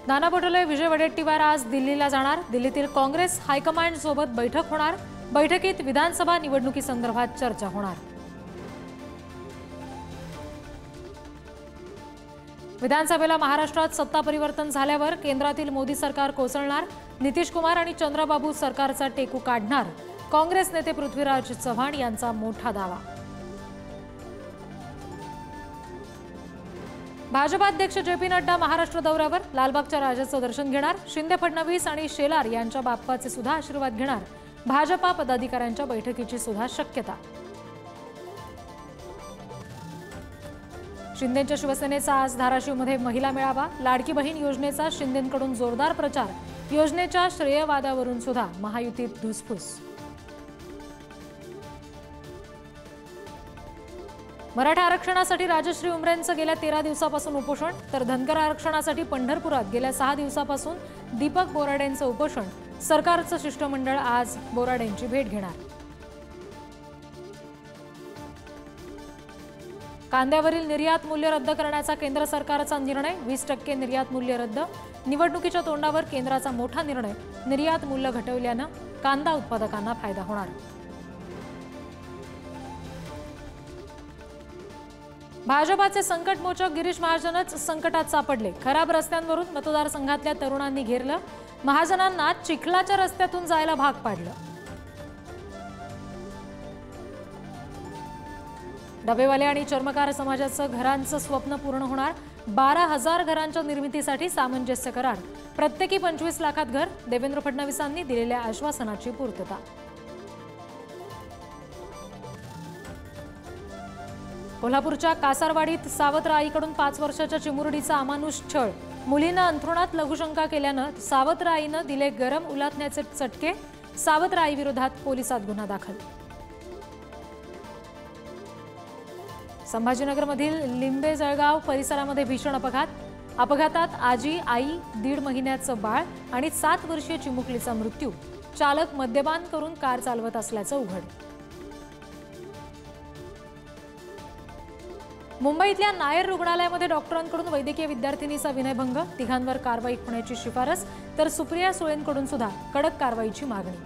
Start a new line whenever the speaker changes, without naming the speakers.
नाना पटोले विजय वडेट्टीवार आज दिल्लीला जाणार। दिल्लीतील काँग्रेस हायकमांड सोबत बैठक होणार। बैठकीत विधानसभा निवडणुकीसंदर्भात चर्चा होणार। विधानसभेला महाराष्ट्रात सत्ता परिवर्तन झाल्यावर केंद्रातील मोदी सरकार कोसळणार। नितीश कुमार आणि चंद्रबाबू सरकारचा टेकू काढणार। काँग्रेस नेते पृथ्वीराज चव्हाण यांचा मोठा दावा। भाजपा अध्यक्ष जे.पी. नड्डा महाराष्ट्र दौऱ्यावर लालबागच्या राजाचं दर्शन घेणार। शिंदे, फडणवीस आणि शेलार यांच्या बाप्पाचे सुद्धा आशीर्वाद घेणार। भाजपा पदाधिकाऱ्यांच्या बैठकीची सुद्धा शक्यता। शिंदेच्या शिवसेनेचा आज धाराशिवमध्ये महिला मेळावा। लाडकी बहीण योजनेचा शिंदेंकडून जोरदार प्रचार। योजनेच्या श्रेयवादावरून सुद्धा महायुतीत धुसफूस। मराठा आरक्षणासाठी राजश्री उमरेंचं गेल्या 13 दिवसापासून उपोषण, तर धनगर आरक्षणासाठी पंढरपुरात गेल्या 6 दिवसापासून दीपक बोराडेंचं उपोषण। सरकारचं शिष्टमंडळ आज बोराडेंची भेट घेणार। कांद्यावरील निर्यात मूल्य रद्द करण्याचा केंद्र सरकारचा निर्णय। 20% निर्यात मूल्य रद्द। निवडणुकीच्या तोंडावर केंद्राचा मोठा निर्णय। निर्यात मूल्य घटवल्यानं कांदा उत्पादकांना फायदा होणार। भाजपाचे संकटमोचक गिरीश महाजनच संकटात सापडले। खराब रस्त्यांवरून मतदारसंघातल्या तरुणांनी घेरलं। महाजनांना चिखलाच्या रस्त्यातून जायला भाग पाडलं। डबेवाले आणि चर्मकार समाजाचं घरांचं स्वप्न पूर्ण होणार। 12,000 घरांच्या निर्मितीसाठी सामंजस्य करार। प्रत्येकी 25 लाखात घर। देवेंद्र फडणवीसांनी दिलेल्या आश्वासनाची पूर्तता। कोल्हापूरच्या कासारवाडीत सावत्र आईकडून 5 वर्षाच्या चिमुरडीचा अमानुष छळ। मुलीनं अंथरुणात लघुशंका केल्यानं सावत्र आईनं दिले गरम उलातण्याचे चटके। सावत्र आईविरोधात पोलिसात गुन्हा दाखल। संभाजीनगरमधील लिंबे जळगाव परिसरामध्ये भीषण अपघात। अपघातात आजी, आई, 1.5 महिन्याचं बाळ आणि 7 वर्षीय चिमुकलीचा मृत्यू। चालक मद्यपान करून कार चालवत असल्याचं उघड। मुंबईतल्या नायर रुग्णालयामध्ये डॉक्टरांकडून वैद्यकीय विद्यार्थिनीचा विनयभंग। तिघांवर कारवाई होण्याची शिफारस, तर सुप्रिया सुळेंकडून सुद्धा कडक कारवाईची मागणी।